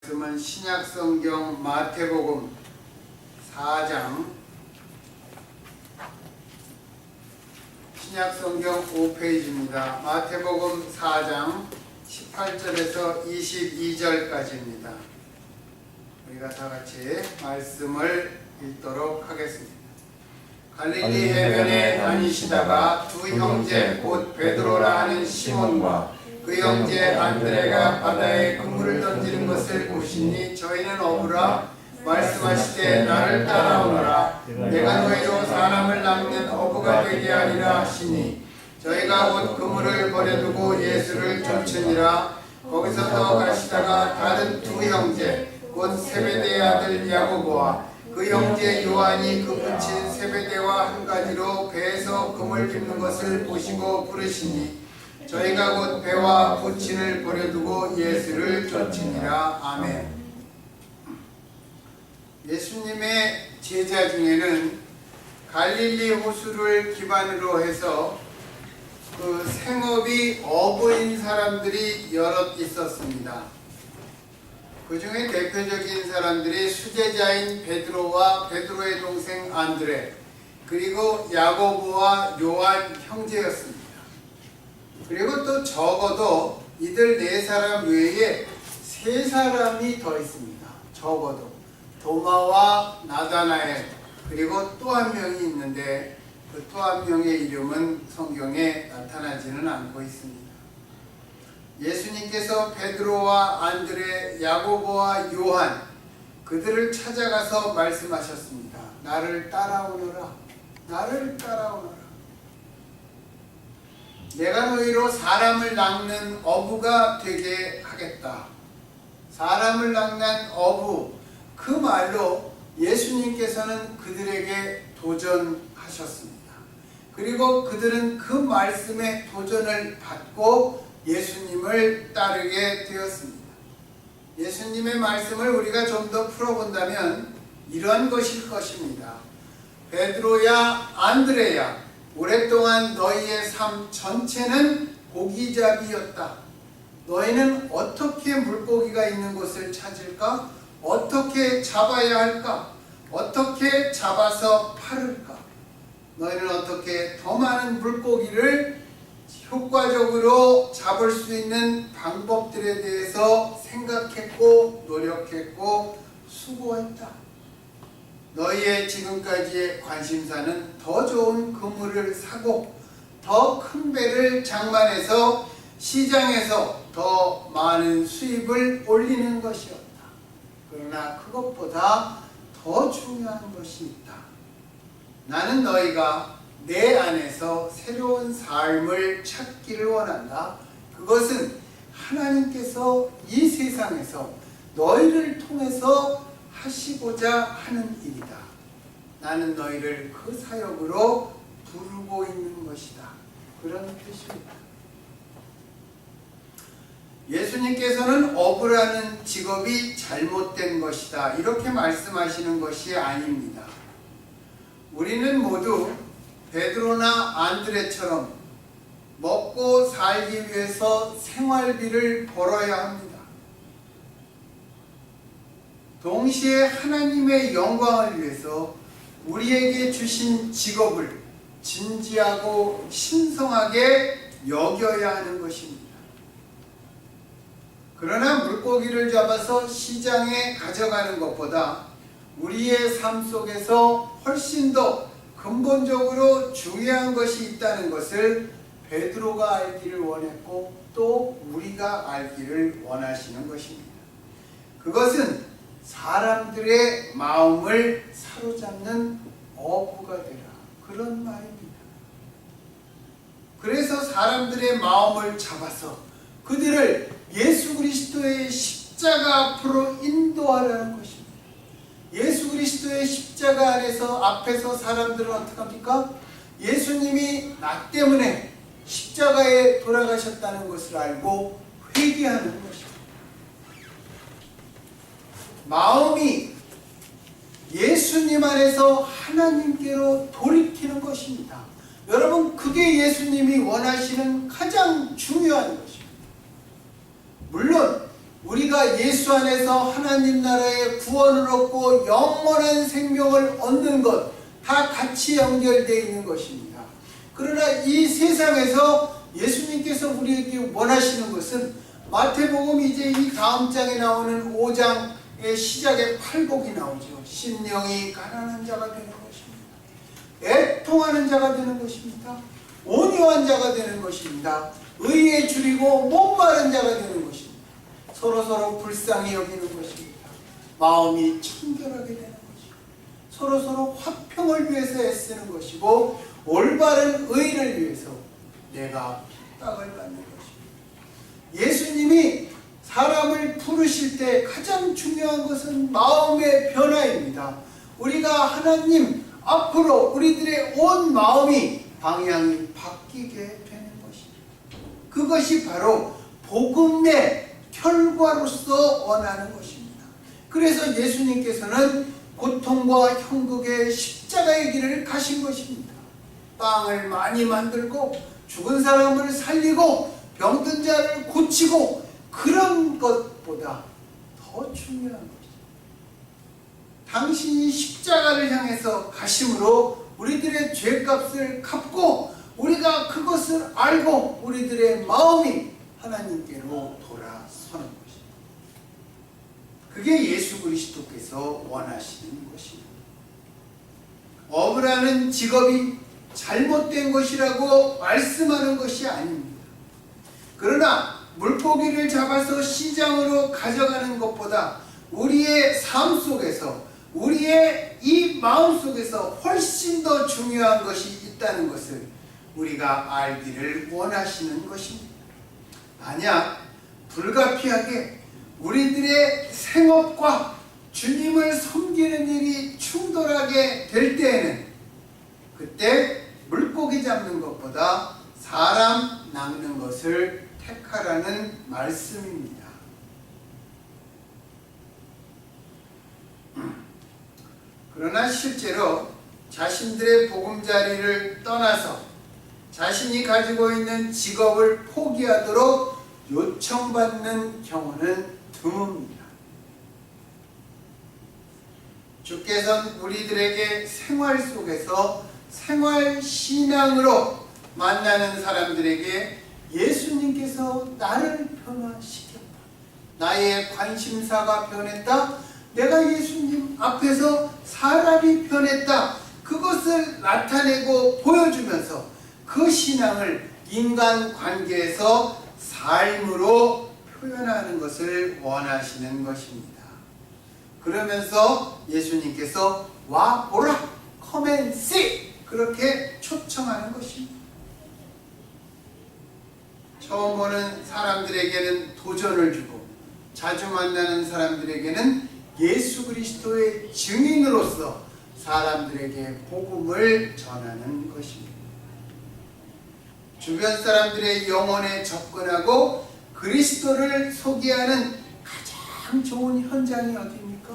말씀은 신약성경 마태복음 4장, 신약성경 5페이지입니다. 마태복음 4장 18절에서 22절까지입니다. 우리가 다 같이 말씀을 읽도록 하겠습니다. 갈릴리 해변에 다니시다가 두 형제 곧 베드로라 하는 시몬과 그 형제 안드레가 바다에 그물을 던지는 것을 보시니 저희는 어부라 말씀하시되 나를 따라오너라. 내가 너희로 사람을 낚는 어부가 되게 하리라 하시니 저희가 곧 그물을 버려두고 예수를 쫓으니라. 거기서 더 가시다가 다른 두 형제 곧 세베대의 아들 야고보와 그 형제 요한이 그 붙인 세베대와 한 가지로 배에서 그물 깁는 것을 보시고 부르시니 저희가 곧 배와 부친을 버려두고 예수를 쫓으니라. 아멘. 예수님의 제자 중에는 갈릴리 호수를 기반으로 해서 그 생업이 어부인 사람들이 여럿 있었습니다. 그 중에 대표적인 사람들이 수제자인 베드로와 베드로의 동생 안드레, 그리고 야고보와 요한 형제였습니다. 그리고 또 적어도 이들 네 사람 외에 세 사람이 더 있습니다. 적어도 도마와 나다나엘, 그리고 또 한 명이 있는데 그 또 한 명의 이름은 성경에 나타나지는 않고 있습니다. 예수님께서 베드로와 안드레, 야고보와 요한 그들을 찾아가서 말씀하셨습니다. 나를 따라오너라. 나를 따라오너라. 내가 너희로 사람을 낚는 어부가 되게 하겠다. 사람을 낚는 어부, 그 말로 예수님께서는 그들에게 도전하셨습니다. 그리고 그들은 그 말씀에 도전을 받고 예수님을 따르게 되었습니다. 예수님의 말씀을 우리가 좀 더 풀어본다면 이런 것일 것입니다. 베드로야, 안드레야, 오랫동안 너희의 삶 전체는 고기잡이였다. 너희는 어떻게 물고기가 있는 곳을 찾을까? 어떻게 잡아야 할까? 어떻게 잡아서 팔을까? 너희는 어떻게 더 많은 물고기를 효과적으로 잡을 수 있는 방법들에 대해서 생각했고 노력했고 수고했다. 너희의 지금까지의 관심사는 더 좋은 그물을 사고 더 큰 배를 장만해서 시장에서 더 많은 수입을 올리는 것이었다. 그러나 그것보다 더 중요한 것이 있다. 나는 너희가 내 안에서 새로운 삶을 찾기를 원한다. 그것은 하나님께서 이 세상에서 너희를 통해서 하시고자 하는 일이다. 나는 너희를 그 사역으로 부르고 있는 것이다. 그런 뜻입니다. 예수님께서는 어부라는 직업이 잘못된 것이다, 이렇게 말씀하시는 것이 아닙니다. 우리는 모두 베드로나 안드레처럼 먹고 살기 위해서 생활비를 벌어야 합니다. 동시에 하나님의 영광을 위해서 우리에게 주신 직업을 진지하고 신성하게 여겨야 하는 것입니다. 그러나 물고기를 잡아서 시장에 가져가는 것보다 우리의 삶 속에서 훨씬 더 근본적으로 중요한 것이 있다는 것을 베드로가 알기를 원했고 또 우리가 알기를 원하시는 것입니다. 그것은 사람들의 마음을 사로잡는 어부가 되라, 그런 말입니다. 그래서 사람들의 마음을 잡아서 그들을 예수 그리스도의 십자가 앞으로 인도하라는 것입니다. 예수 그리스도의 십자가 안에서 앞에서 사람들은 어떻게 합니까? 예수님이 나 때문에 십자가에 돌아가셨다는 것을 알고 회개하는 것입니다. 마음이 예수님 안에서 하나님께로 돌이키는 것입니다. 여러분, 그게 예수님이 원하시는 가장 중요한 것입니다. 물론 우리가 예수 안에서 하나님 나라의 구원을 얻고 영원한 생명을 얻는 것, 다 같이 연결되어 있는 것입니다. 그러나 이 세상에서 예수님께서 우리에게 원하시는 것은 마태복음 이제 이 다음 장에 나오는 5장의 시작에 팔복이 나오죠. 심령이 가난한 자가 되는 것입니다. 애통하는 자가 되는 것입니다. 온유한 자가 되는 것입니다. 의에 줄이고 목마른 자가 되는 것입니다. 서로서로 불쌍히 여기는 것입니다. 마음이 청결하게 되는 것입니다. 서로서로 화평을 위해서 애쓰는 것이고 올바른 의를 위해서 내가 핍박을 받는 것입니다. 예수님이 사람을 부르실 때 가장 중요한 것은 마음의 변화입니다. 우리가 하나님 앞으로 우리들의 온 마음이 방향이 바뀌게 되는 것입니다. 그것이 바로 복음의 결과로서 원하는 것입니다. 그래서 예수님께서는 고통과 형국의 십자가의 길을 가신 것입니다. 빵을 많이 만들고 죽은 사람을 살리고 병든 자를 고치고 그런 것보다 더 중요한 것입니다. 당신이 십자가를 향해서 가심으로 우리들의 죄값을 갚고 우리가 그것을 알고 우리들의 마음이 하나님께로 돌아서는 것입니다. 그게 예수 그리스도께서 원하시는 것입니다. 어부라는 직업이 잘못된 것이라고 말씀하는 것이 아닙니다. 그러나 물고기를 잡아서 시장으로 가져가는 것보다 우리의 삶 속에서 우리의 이 마음 속에서 훨씬 더 중요한 것이 있다는 것을 우리가 알기를 원하시는 것입니다. 만약 불가피하게 우리들의 생업과 주님을 섬기는 일이 충돌하게 될 때에는 그때 물고기 잡는 것보다 사람 낚는 것을 택하라는 말씀입니다. 그러나 실제로 자신들의 보금자리를 떠나서 자신이 가지고 있는 직업을 포기하도록 요청받는 경우는 드뭅니다. 주께서는 우리들에게 생활 속에서 생활신앙으로 만나는 사람들에게 예수님께서 나를 변화시켰다. 나의 관심사가 변했다. 내가 예수님 앞에서 사람이 변했다. 그것을 나타내고 보여주면서 그 신앙을 인간관계에서 삶으로 표현하는 것을 원하시는 것입니다. 그러면서 예수님께서 와 보라, come and see, 그렇게 초청하는 것입니다. 처음 오는 사람들에게는 도전을 주고 자주 만나는 사람들에게는 예수 그리스도의 증인으로서 사람들에게 복음을 전하는 것입니다. 주변 사람들의 영혼에 접근하고 그리스도를 소개하는 가장 좋은 현장이 어디입니까?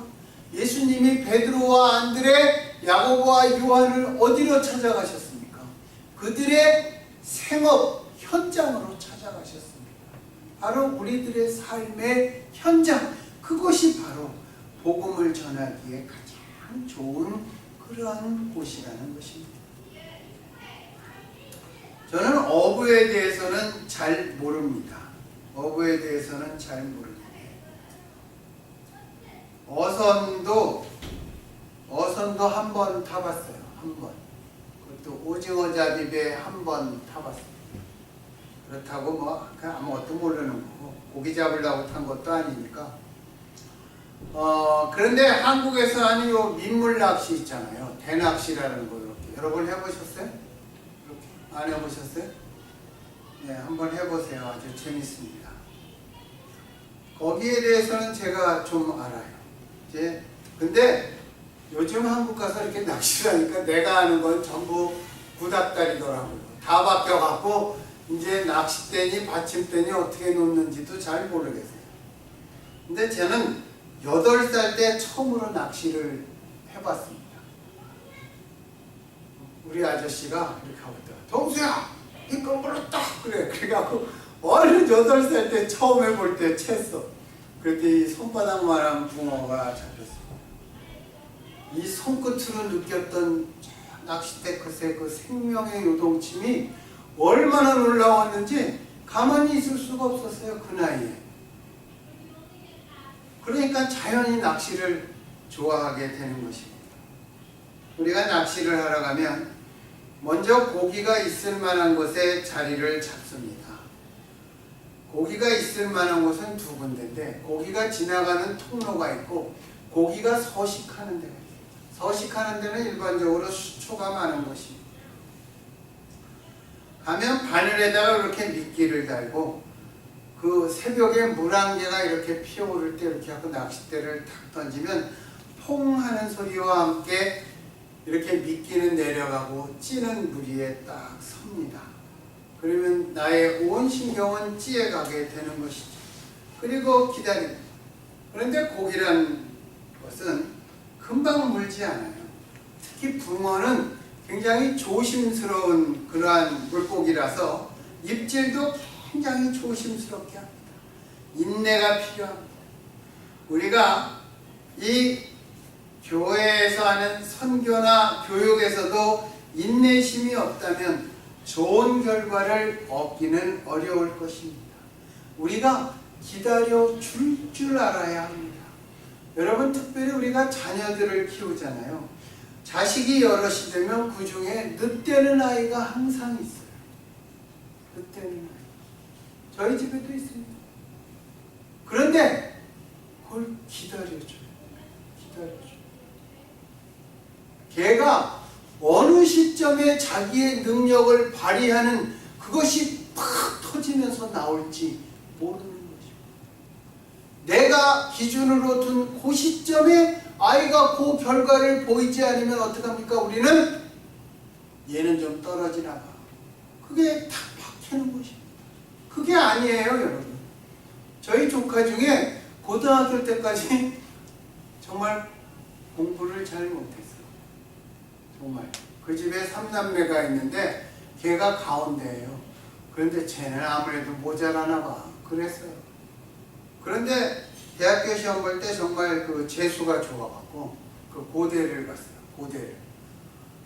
예수님이 베드로와 안드레, 야고보와 요한을 어디로 찾아가셨습니까? 그들의 생업 현장으로 찾아가셨습니다. 바로 우리들의 삶의 현장, 그것이 바로 복음을 전하기에 가장 좋은 그러한 곳이라는 것입니다. 저는 어부에 대해서는 잘 모릅니다. 어부에 대해서는 잘 모릅니다. 어선도 한 번 타봤어요. 한 번. 그것도 오징어 잡이배 한 번 타봤어요. 그렇다고 뭐 그냥 아무것도 모르는 거고 고기 잡으려고 탄 것도 아니니까. 그런데 한국에서 하는 요 민물 낚시 있잖아요. 대낚시라는 거 이렇게. 여러분 해보셨어요? 이렇게 안 해보셨어요? 네, 한번 해보세요. 아주 재밌습니다. 거기에 대해서는 제가 좀 알아요. 이제 근데 요즘 한국 가서 이렇게 낚시를 하니까 내가 아는 건 전부 구닥다리더라고요. 다 바뀌어갖고 이제 낚싯대니 받침대니 어떻게 놓는지도 잘 모르겠어요. 근데 저는 8살 때 처음으로 낚시를 해봤습니다. 우리 아저씨가 이렇게 하고 있더라. 동수야! 이거 물었다! 그래. 그래갖고 얼른 8살 때 처음 해볼 때 챘어. 그랬더니 손바닥만한 붕어가 잡혔어. 이 손끝으로 느꼈던 낚싯대 끝에 그 생명의 요동침이 얼마나 놀라웠는지 가만히 있을 수가 없었어요, 그 나이에. 그러니까 자연히 낚시를 좋아하게 되는 것입니다. 우리가 낚시를 하러 가면 먼저 고기가 있을 만한 곳에 자리를 잡습니다. 고기가 있을 만한 곳은 두 군데인데, 고기가 지나가는 통로가 있고 고기가 서식하는 데가 있어요. 서식하는 데는 일반적으로 수초가 많은 것입니다. 가면 바늘에다가 이렇게 미끼를 달고 그 새벽에 물안개가 이렇게 피어오를 때 이렇게 하고 낚싯대를 탁 던지면 퐁 하는 소리와 함께 이렇게 미끼는 내려가고 찌는 무리에 딱 섭니다. 그러면 나의 온 신경은 찌에 가게 되는 것이죠. 그리고 기다립니다. 그런데 고기란 것은 금방 물지 않아요. 특히 붕어는 굉장히 조심스러운 그러한 물고기라서 입질도 굉장히 조심스럽게 합니다. 인내가 필요합니다. 우리가 이 교회에서 하는 선교나 교육에서도 인내심이 없다면 좋은 결과를 얻기는 어려울 것입니다. 우리가 기다려 줄 알아야 합니다. 여러분, 특별히 우리가 자녀들을 키우잖아요. 자식이 여럿이 되면 그 중에 늦되는 아이가 항상 있어요. 늦되는 아이. 저희 집에도 있습니다. 그런데 그걸 기다려줘요. 기다려줘요. 걔가 어느 시점에 자기의 능력을 발휘하는 그것이 팍 터지면서 나올지 모르는 것입니다. 내가 기준으로 둔 그 시점에 아이가 그 결과를 보이지 않으면 어떡합니까? 우리는 얘는 좀 떨어지나 봐. 그게 탁 박히는 것입니다. 그게 아니에요, 여러분. 저희 조카 중에 고등학교 때까지 정말 공부를 잘 못했어요. 정말. 그 집에 3남매가 있는데 걔가 가운데예요. 그런데 쟤는 아무래도 모자라나 봐. 그랬어요. 그런데 대학교 시험 볼 때 정말 그 재수가 좋아갖고 그 고대를 갔어요. 고대를.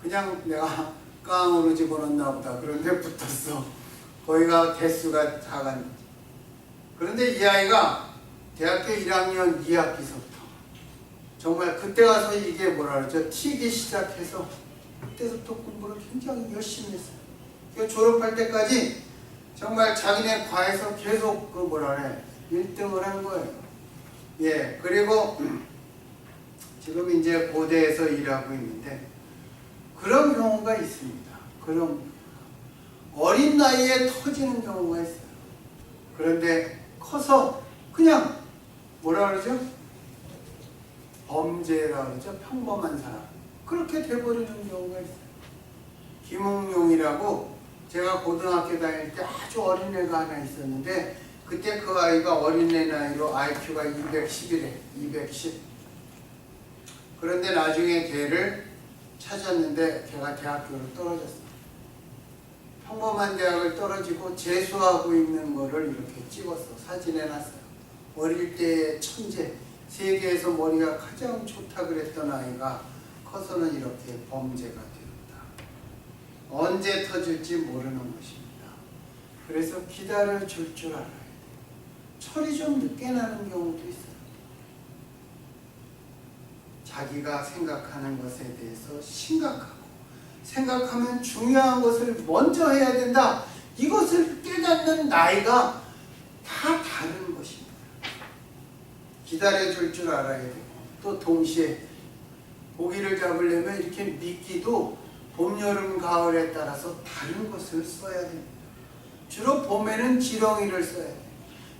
그냥 내가 깡으로 집어넣나 보다. 그런데 붙었어. 거기가 개수가 작은. 그런데 이 아이가 대학교 1학년 2학기서부터 정말 그때 가서 이게 뭐라 그러죠? 튀기 시작해서 그때부터 공부를 굉장히 열심히 했어요. 그 졸업할 때까지 정말 자기네 과에서 계속 그 뭐라 그래 1등을 한 거예요. 예, 그리고 지금 이제 고대에서 일하고 있는데 그런 경우가 있습니다. 그런 어린 나이에 터지는 경우가 있어요. 그런데 커서 그냥 뭐라 그러죠? 범죄라 그러죠? 평범한 사람. 그렇게 돼버리는 경우가 있어요. 김웅용이라고 제가 고등학교 다닐 때 아주 어린 애가 하나 있었는데 그때 그 아이가 어린애 나이로 IQ가 210이래. 210. 그런데 나중에 걔를 찾았는데 걔가 대학교로 떨어졌어. 평범한 대학을 떨어지고 재수하고 있는 거를 이렇게 찍었어. 사진해놨어요. 어릴 때의 천재, 세계에서 머리가 가장 좋다 그랬던 아이가 커서는 이렇게 범죄가 되었다. 언제 터질지 모르는 것입니다. 그래서 기다려줄 줄 알아요. 철이 좀 늦게 나는 경우도 있어요. 자기가 생각하는 것에 대해서 심각하고 생각하면 중요한 것을 먼저 해야 된다. 이것을 깨닫는 나이가 다 다른 것입니다. 기다려줄 줄 알아야 되고 또 동시에 고기를 잡으려면 이렇게 미끼도 봄, 여름, 가을에 따라서 다른 것을 써야 됩니다. 주로 봄에는 지렁이를 써야 돼요.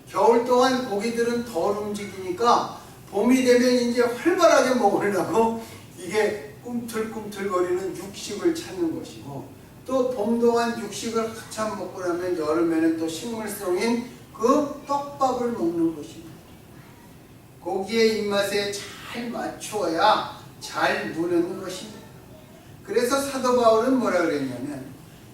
겨울 동안 고기들은 덜 움직이니까 봄이 되면 이제 활발하게 먹으려고 이게 꿈틀꿈틀거리는 육식을 찾는 것이고 또 봄 동안 육식을 한참 먹고 나면 여름에는 또 식물성인 그 떡밥을 먹는 것입니다. 고기의 입맛에 잘 맞추어야 잘 무는 것입니다. 그래서 사도 바울은 뭐라 그랬냐면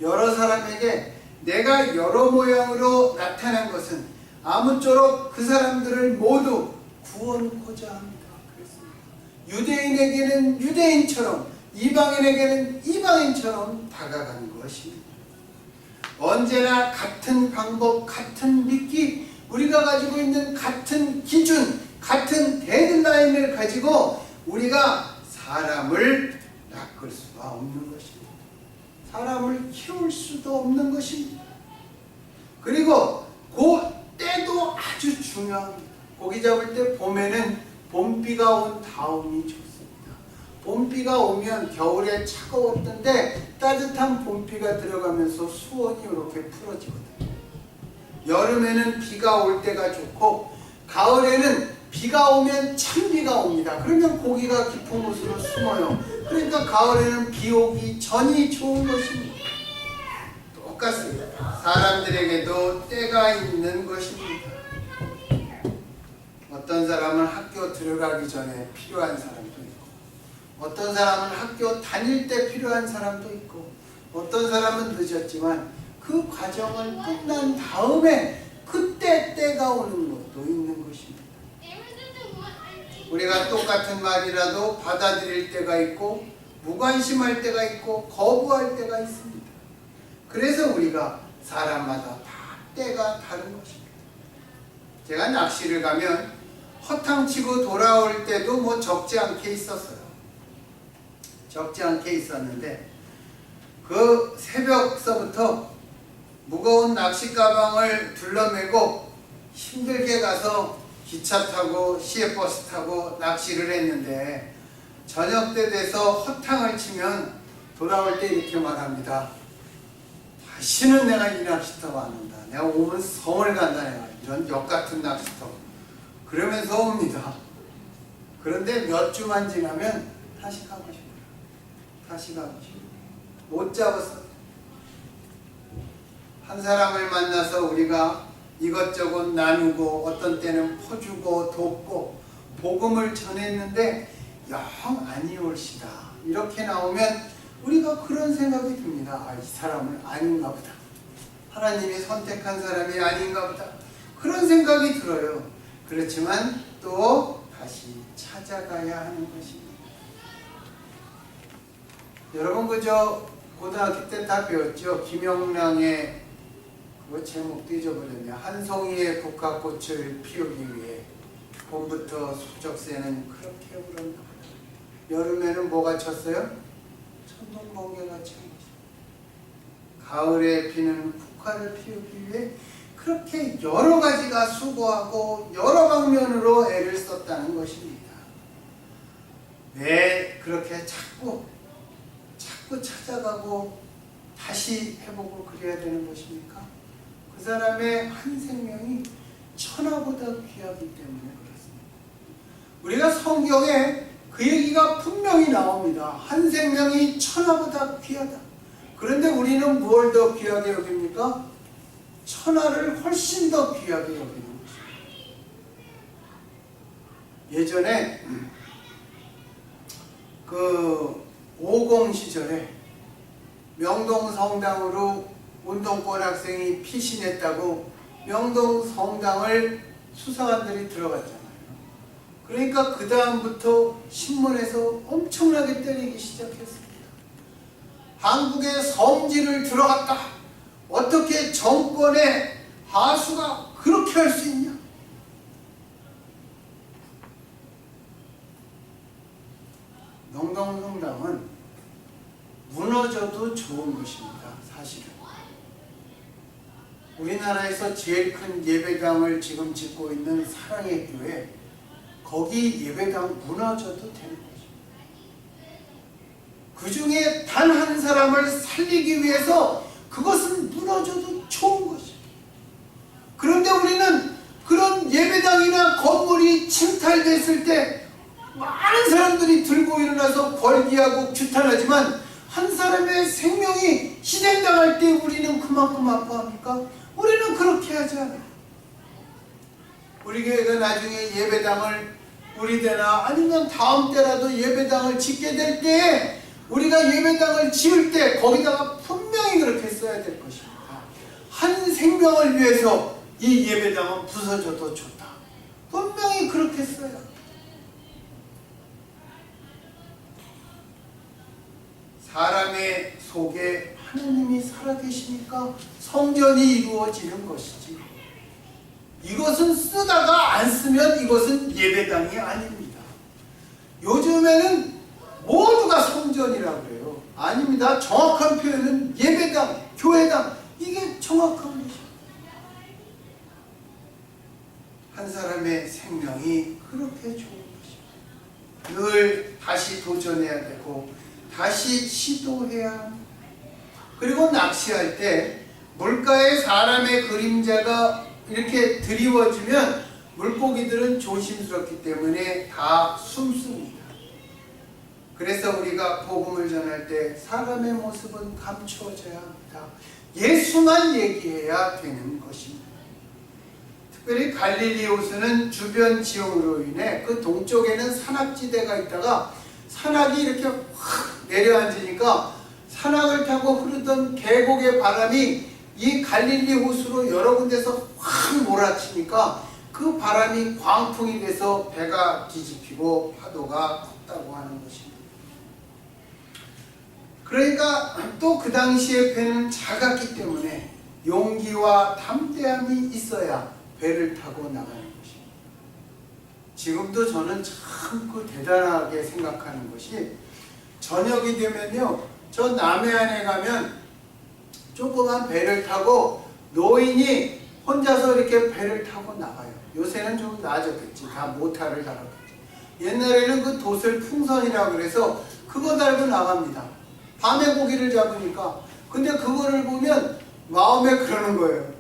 여러 사람에게 내가 여러 모양으로 나타난 것은 아무쪼록 그 사람들을 모두 구원코자 합니다. 그렇습니다. 유대인에게는 유대인처럼, 이방인에게는 이방인처럼 다가가는 것입니다. 언제나 같은 방법, 같은 믿기, 우리가 가지고 있는 같은 기준, 같은 데드라인을 가지고 우리가 사람을 낚을 수가 없는 것입니다. 사람을 키울 수도 없는 것입니다. 그리고 그 때도 아주 중요합니다. 고기 잡을 때 봄에는 봄비가 온 다음이 좋습니다. 봄비가 오면 겨울에 차가웠던데 따뜻한 봄비가 들어가면서 수온이 이렇게 풀어지거든요. 여름에는 비가 올 때가 좋고 가을에는 비가 오면 찬비가 옵니다. 그러면 고기가 깊은 곳으로 숨어요. 그러니까 가을에는 비 오기 전이 좋은 것입니다. 똑같습니다. 사람들에게도 때가 있는 것입니다. 어떤 사람은 학교 들어가기 전에 필요한 사람도 있고, 어떤 사람은 학교 다닐 때 필요한 사람도 있고, 어떤 사람은 늦었지만 그 과정을 끝난 다음에 그때 때가 오는 것도 있는 것입니다. 우리가 똑같은 말이라도 받아들일 때가 있고, 무관심할 때가 있고, 거부할 때가 있습니다. 그래서 우리가 사람마다 다 때가 다른 것입니다. 제가 낚시를 가면 허탕치고 돌아올 때도 뭐 적지 않게 있었어요. 적지 않게 있었는데 그 새벽서부터 무거운 낚시 가방을 둘러매고 힘들게 가서 기차 타고 시외버스 타고 낚시를 했는데 저녁 때 돼서 허탕을 치면 돌아올 때 이렇게 말합니다. 다시는 내가 이 낚시터 안 온다. 내가 오면 성을 간다. 내가 이런 역같은 낚시터. 그러면서 옵니다. 그런데 몇 주만 지나면 다시 가고 싶어요. 다시 가고 싶어요. 못 잡았어요. 한 사람을 만나서 우리가 이것저것 나누고 어떤 때는 퍼주고 돕고 복음을 전했는데 영 아니올시다. 이렇게 나오면 우리가 그런 생각이 듭니다. 아, 이 사람은 아닌가 보다. 하나님이 선택한 사람이 아닌가 보다. 그런 생각이 들어요. 그렇지만 또 다시 찾아가야 하는 것입니다. 여러분 그저 고등학교 때 다 배웠죠. 김영랑의 그 제목도 잊어버렸네. 한 송이의 국화꽃을 피우기 위해 봄부터 수적새는 그렇게 울었나. 여름에는 뭐가 쳤어요? 천둥번개가 친 것입니다. 가을에 피는 국화를 피우기 위해 그렇게 여러 가지가 수고하고 여러 방면으로 애를 썼다는 것입니다. 왜 그렇게 자꾸 찾아가고 다시 해보고 그래야 되는 것입니까? 그 사람의 한 생명이 천하보다 귀하기 때문에 그렇습니다. 우리가 성경에 그 얘기가 분명히 나옵니다. 한 생명이 천하보다 귀하다. 그런데 우리는 뭘 더 귀하게 여깁니까? 천하를 훨씬 더 귀하게 여기는 것입니다. 예전에 그 50 시절에 명동 성당으로 운동권 학생이 피신했다고 명동 성당을 수사관들이 들어갔잖아요. 그러니까 그 다음부터 신문에서 엄청나게 때리기 시작했습니다. 한국의 성지를 들어갔다. 어떻게 정권의 하수가 그렇게 할 수 있냐? 명동 성당은 무너져도 좋은 것입니다. 사실은 우리나라에서 제일 큰 예배당을 지금 짓고 있는 사랑의 교회, 거기 예배당 무너져도 되는 것입니다. 그 중에 단 한 사람을 살리기 위해서 그것은 무너져도 좋은 것입니다. 그런데 우리는 그런 예배당이나 건물이 침탈됐을 때 많은 사람들이 들고 일어나서 벌기하고 규탄하지만 한 사람의 생명이 희생당할 때 우리는 그만큼 아파합니까? 우리는 그렇게 하지 않아요. 우리 교회가 나중에 예배당을 우리 때나 아니면 다음 때라도 예배당을 짓게 될 때에 우리가 예배당을 지을 때 거기다가 분명히 그렇게 써야 될 것입니다. 한 생명을 위해서 이 예배당은 부서져도 좋다. 분명히 성경이 그렇게 써요. 사람의 속에 하나님이 살아계시니까 성전이 이루어지는 것이지, 이것은 쓰다가 안 쓰면 이것은 예배당이 아닙니다. 요즘에는 모두가 성전이라고 해요. 아닙니다. 정확한 표현은 예배당, 교회당, 이게 정확한 것이죠. 한 사람의 생명이 그렇게 좋은 것이죠. 늘 다시 도전해야 되고 다시 시도해야 합니다. 그리고 낚시할 때 물가에 사람의 그림자가 이렇게 드리워지면 물고기들은 조심스럽기 때문에 다 숨습니다. 그래서 우리가 복음을 전할 때 사람의 모습은 감추어져야 합니다. 예수만 얘기해야 되는 것입니다. 특별히 갈릴리 호수는 주변 지형으로 인해 그 동쪽에는 산악지대가 있다가 산악이 이렇게 확 내려앉으니까 산악을 타고 흐르던 계곡의 바람이 이 갈릴리 호수로 여러 군데서 확 몰아치니까 그 바람이 광풍이 돼서 배가 뒤집히고 파도가 컸다고 하는 것입니다. 그러니까 또 그 당시에 배는 작았기 때문에 용기와 담대함이 있어야 배를 타고 나가는 것입니다. 지금도 저는 참 그 대단하게 생각하는 것이, 저녁이 되면요, 저 남해안에 가면 조그만 배를 타고 노인이 혼자서 이렇게 배를 타고 나가요. 요새는 좀 나아졌겠지. 다 모타를 달았겠지. 옛날에는 그 도슬 풍선이라고 그래서 그거 달고 나갑니다. 밤에 고기를 잡으니까. 근데 그거를 보면 마음에 그러는 거예요.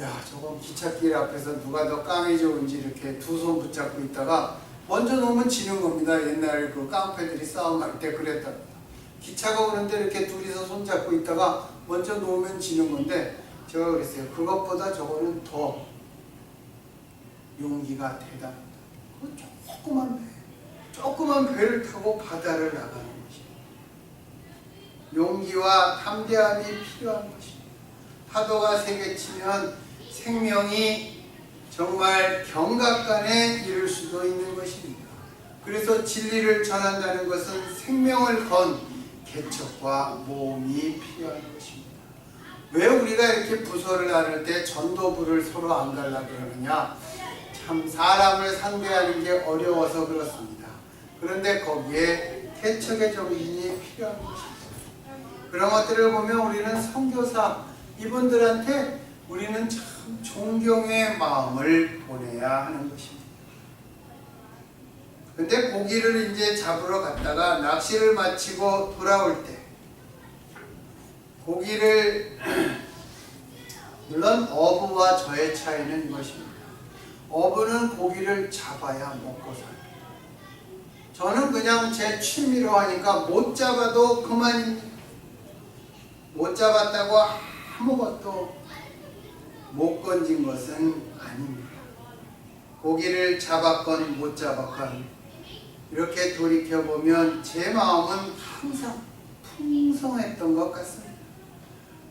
야, 저거 기찻길 앞에서 누가 더 깡이 좋은지 이렇게 두 손 붙잡고 있다가 먼저 놓으면 지는 겁니다. 옛날에 그 깡패들이 싸움할 때 그랬답니다. 기차가 오는데 이렇게 둘이서 손잡고 있다가 먼저 놓으면 지는 건데, 제가 그랬어요. 그것보다 저거는 더 용기가 대단합니다. 조그만 배를 타고 바다를 나가는 것입니다. 용기와 담대함이 필요한 것입니다. 파도가 세게 치면 생명이 정말 경각간에 이를 수도 있는 것입니다. 그래서 진리를 전한다는 것은 생명을 건 개척과 모험이 필요한 것입니다. 왜 우리가 이렇게 부서를 나눌 때 전도부를 서로 안 가려고 그러느냐? 참 사람을 상대하는 게 어려워서 그렇습니다. 그런데 거기에 개척의 정신이 필요한 것입니다. 그런 것들을 보면 우리는 선교사 이분들한테 우리는 참 존경의 마음을 보내야 하는 것입니다. 근데 고기를 이제 잡으러 갔다가 낚시를 마치고 돌아올 때 고기를 물론 어부와 저의 차이는 이것입니다. 어부는 고기를 잡아야 먹고 살아요. 저는 그냥 제 취미로 하니까 못 잡아도 그만입니다. 못 잡았다고 아무것도 못 건진 것은 아닙니다. 고기를 잡았건 못 잡았건 이렇게 돌이켜보면 제 마음은 항상 풍성했던 것 같습니다.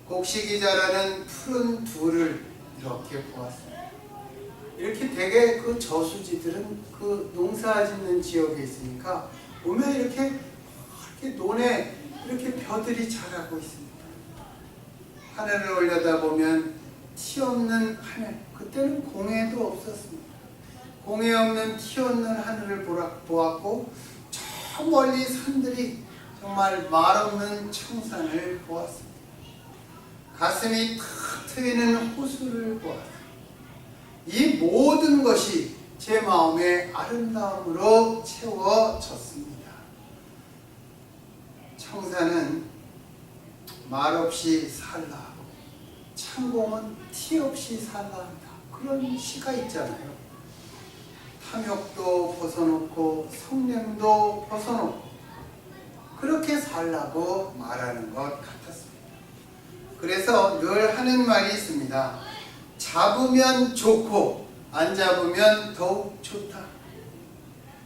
곡식이 자라는 푸른 둘을 이렇게 보았습니다. 이렇게 되게 그 저수지들은 그 농사 짓는 지역에 있으니까 보면 이렇게 논에 이렇게 벼들이 자라고 있습니다. 하늘을 올려다보면 티 없는 하늘, 그때는 공해도 없었습니다. 공해 없는 티 없는 하늘을 보았고 저 멀리 산들이 정말 말없는 청산을 보았습니다. 가슴이 탁 트이는 호수를 보았습니다. 이 모든 것이 제 마음의 아름다움으로 채워졌습니다. 청산은 말없이 살라 하고 창공은 티 없이 살라 한다. 그런 시가 있잖아요. 탐욕도 벗어놓고 성냄도 벗어놓고 그렇게 살라고 말하는 것 같았습니다. 그래서 늘 하는 말이 있습니다. 잡으면 좋고 안 잡으면 더욱 좋다.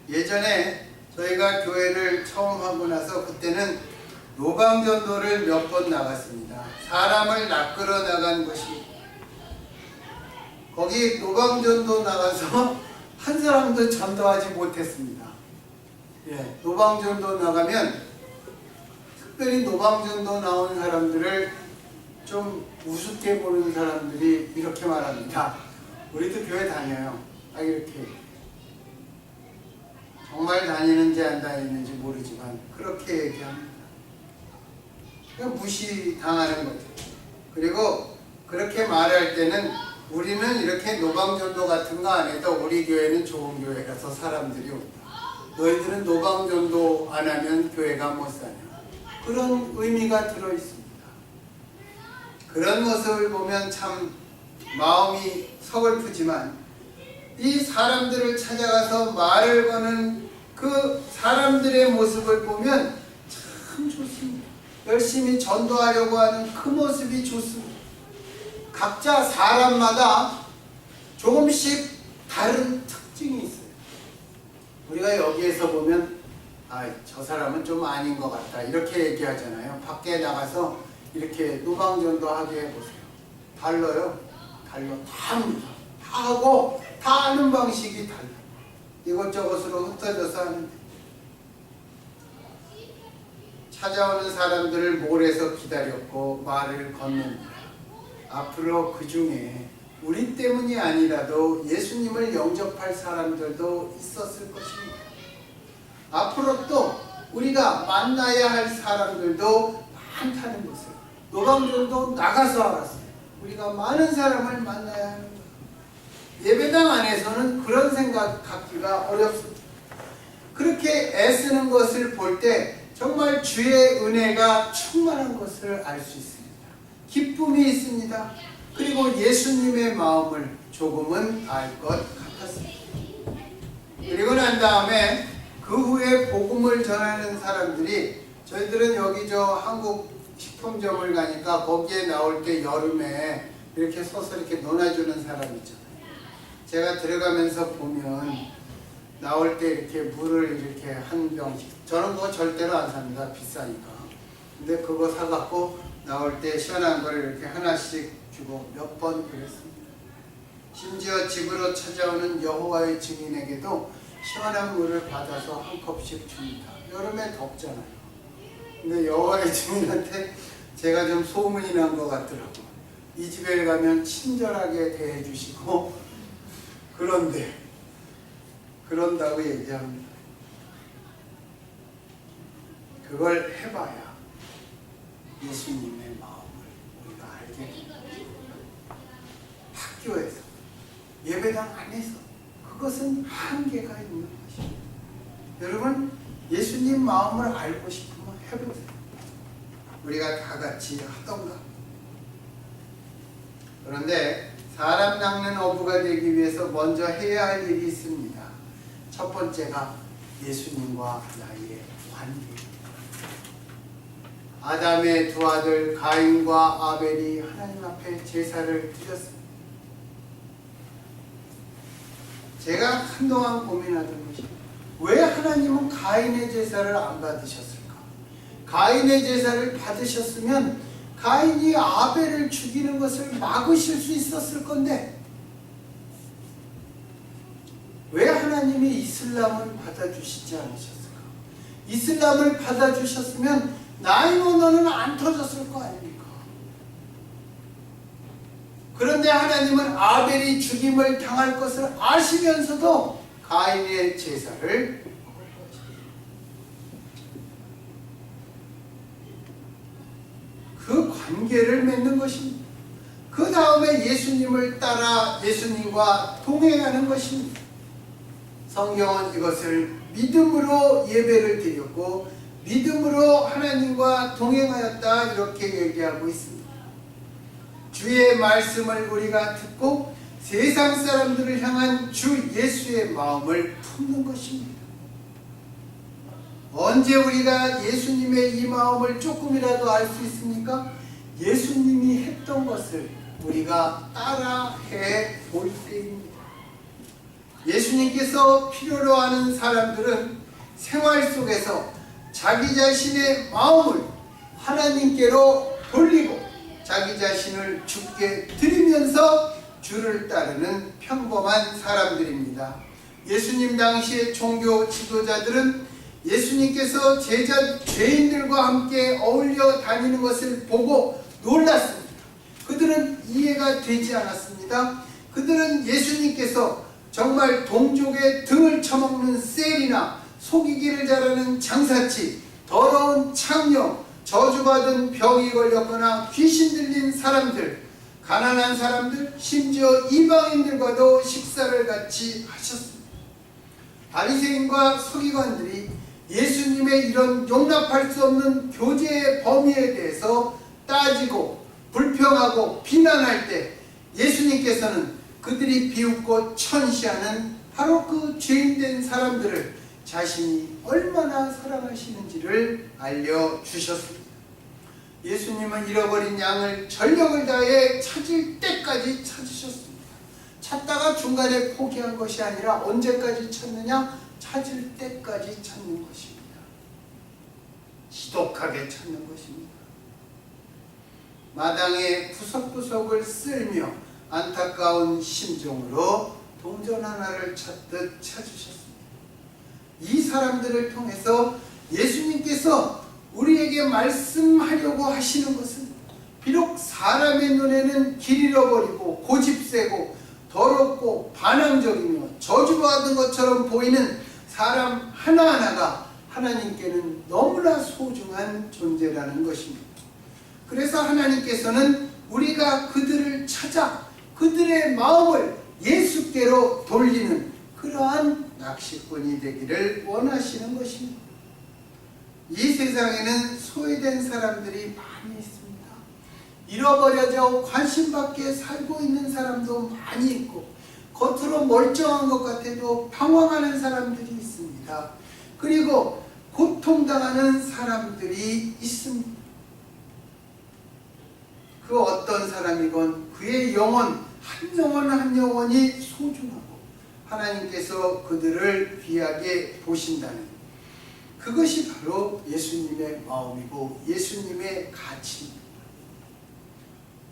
예전에 저희가 교회를 처음 하고 나서 그때는 노방전도를 몇 번 나갔습니다. 사람을 낚으러 나간 것입니다. 거기 노방전도 나가서 한 사람도 전도하지 못했습니다. 예, 노방전도 나가면 특별히 노방전도 나온 사람들을 좀 우습게 보는 사람들이 이렇게 말합니다. 우리도 교회 다녀요. 딱 이렇게. 정말 다니는지 안 다니는지 모르지만 그렇게 얘기합니다. 그냥 무시당하는 거죠. 그리고 그렇게 말할 때는 우리는 이렇게 노방전도 같은 거 안 해도 우리 교회는 좋은 교회라서 사람들이 온다. 너희들은 노방전도 안 하면 교회가 못 사냐. 그런 의미가 들어있습니다. 그런 모습을 보면 참 마음이 서글프지만 이 사람들을 찾아가서 말을 거는 그 사람들의 모습을 보면 참 좋습니다. 열심히 전도하려고 하는 그 모습이 좋습니다. 각자 사람마다 조금씩 다른 특징이 있어요. 우리가 여기에서 보면 저 사람은 좀 아닌 것 같다 이렇게 얘기하잖아요. 밖에 나가서 이렇게 노방전도 하게 해보세요. 달라요. 다 합니다. 다 하고 다 하는 방식이 달라요. 이것저것으로 흩어져서 하는데 찾아오는 사람들을 몰에서 기다렸고 말을 건넵니다. 앞으로 그 중에 우리 때문이 아니라도 예수님을 영접할 사람들도 있었을 것입니다. 앞으로 또 우리가 만나야 할 사람들도 많다는 것을 노방전도 나가서 알았어요. 우리가 많은 사람을 만나야 하는 것. 예배당 안에서는 그런 생각 갖기가 어렵습니다. 그렇게 애쓰는 것을 볼 때 정말 주의 은혜가 충만한 것을 알 수 있습니다. 기쁨이 있습니다. 그리고 예수님의 마음을 조금은 알 것 같았습니다. 그리고 난 다음에 그 후에 복음을 전하는 사람들이 저희들은 여기 한국 식품점을 가니까 거기에 나올 때 여름에 이렇게 서서 이렇게 논아주는 사람 있잖아요. 제가 들어가면서 보면 나올 때 이렇게 물을 이렇게 한 병씩, 저는 그거 절대로 안 삽니다. 비싸니까. 근데 그거 사갖고 나올 때 시원한 걸 이렇게 하나씩 주고 몇 번 그랬습니다. 심지어 집으로 찾아오는 여호와의 증인에게도 시원한 물을 받아서 한 컵씩 줍니다. 여름에 덥잖아요. 근데 여호와의 증인한테 제가 좀 소문이 난 것 같더라고요. 이 집에 가면 친절하게 대해주시고 그런다고 얘기합니다. 그걸 해봐야 예수님의 마음을 우리가 알게 됩니다. 학교에서, 예배당 안에서 그것은 한계가 있는 것입니다. 여러분, 예수님 마음을 알고 싶으면 해보세요. 우리가 다 같이 하던가. 그런데 사람 낚는 어부가 되기 위해서 먼저 해야 할 일이 있습니다. 첫 번째가 예수님과 나의 관계입니다. 아담의 두 아들 가인과 아벨이 하나님 앞에 제사를 드렸습니다. 제가 한동안 고민하던 것이 왜 하나님은 가인의 제사를 안 받으셨을까? 가인의 제사를 받으셨으면 가인이 아벨을 죽이는 것을 막으실 수 있었을 건데 왜 하나님이 이슬람을 받아주시지 않으셨을까? 이슬람을 받아주셨으면 나이노너는 안 터졌을 거 아닙니까? 그런데 하나님은 아벨이 죽임을 당할 것을 아시면서도 가인의 제사를 그 관계를 맺는 것입니다. 그 다음에 예수님을 따라 예수님과 동행하는 것입니다. 성경은 이것을 믿음으로 예배를 드렸고 믿음으로 하나님과 동행하였다 이렇게 얘기하고 있습니다. 주의 말씀을 우리가 듣고 세상 사람들을 향한 주 예수의 마음을 품는 것입니다. 언제 우리가 예수님의 이 마음을 조금이라도 알 수 있습니까? 예수님이 했던 것을 우리가 따라해 볼 때입니다. 예수님께서 필요로 하는 사람들은 생활 속에서 자기 자신의 마음을 하나님께로 돌리고 자기 자신을 주께 드리면서 주를 따르는 평범한 사람들입니다. 예수님 당시의 종교 지도자들은 예수님께서 죄인들과 함께 어울려 다니는 것을 보고 놀랐습니다. 그들은 이해가 되지 않았습니다. 그들은 예수님께서 정말 동족의 등을 쳐먹는 셀이나 속이기를 잘하는 장사치, 더러운 창녀, 저주받은 병이 걸렸거나 귀신 들린 사람들, 가난한 사람들, 심지어 이방인들과도 식사를 같이 하셨습니다. 바리새인과 서기관들이 예수님의 이런 용납할 수 없는 교제의 범위에 대해서 따지고 불평하고 비난할 때 예수님께서는 그들이 비웃고 천시하는 바로 그 죄인된 사람들을 자신이 얼마나 사랑하시는지를 알려주셨습니다. 예수님은 잃어버린 양을 전력을 다해 찾을 때까지 찾으셨습니다. 찾다가 중간에 포기한 것이 아니라 언제까지 찾느냐? 찾을 때까지 찾는 것입니다. 지독하게 찾는 것입니다. 마당에 구석구석을 쓸며 안타까운 심정으로 동전 하나를 찾듯 찾으셨습니다. 이 사람들을 통해서 예수님께서 우리에게 말씀하려고 하시는 것은 비록 사람의 눈에는 길 잃어버리고 고집세고 더럽고 반항적이며 저주받은 것처럼 보이는 사람 하나하나가 하나님께는 너무나 소중한 존재라는 것입니다. 그래서 하나님께서는 우리가 그들을 찾아 그들의 마음을 예수께로 돌리는 그러한 낚시꾼이 되기를 원하시는 것입니다. 이 세상에는 소외된 사람들이 많이 있습니다. 잃어버려져 관심 밖에 살고 있는 사람도 많이 있고 겉으로 멀쩡한 것 같아도 방황하는 사람들이 있습니다. 그리고 고통당하는 사람들이 있습니다. 그 어떤 사람이건 그의 영혼 한 영혼이 소중하고 하나님께서 그들을 귀하게 보신다는 그것이 바로 예수님의 마음이고 예수님의 가치입니다.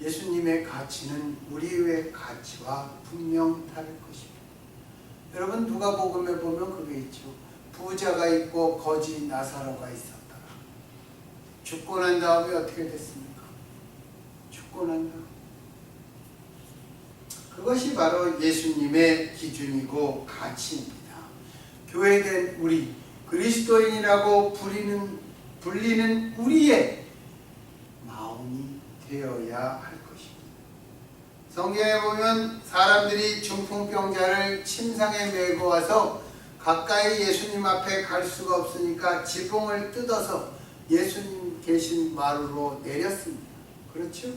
예수님의 가치는 우리의 가치와 분명 다를 것입니다. 여러분 누가복음에 보면 그게 있죠. 부자가 있고 거지 나사로가 있었더라. 죽고 난 다음에 어떻게 됐습니까? 죽고 난 다음 그것이 바로 예수님의 기준이고 가치입니다. 교회된 우리 그리스도인이라고 불리는 우리의 마음이 되어야 할 것입니다. 성경에 보면 사람들이 중풍병자를 침상에 메고 와서 가까이 예수님 앞에 갈 수가 없으니까 지붕을 뜯어서 예수님 계신 마루로 내렸습니다. 그렇죠?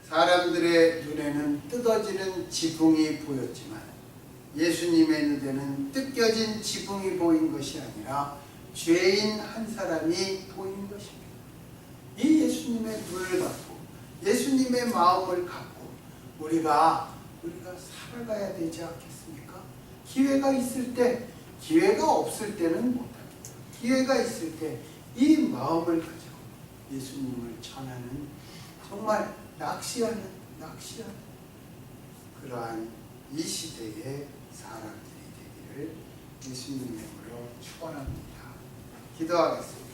사람들의 눈에는 뜯어지는 지붕이 보였지만 예수님의 눈에는 뜯겨진 지붕이 보인 것이 아니라 죄인 한 사람이 보인 것입니다. 이 예수님의 눈을 갖고 예수님의 마음을 갖고 우리가 살아가야 되지 않겠습니까? 기회가 있을 때, 기회가 없을 때는 못합니다. 기회가 있을 때 이 마음을 가지고 예수님을 전하는 정말 낚시하는 그러한 이 시대의 사람들이 되기를 예수님 이름으로 축원합니다. 기도하겠습니다.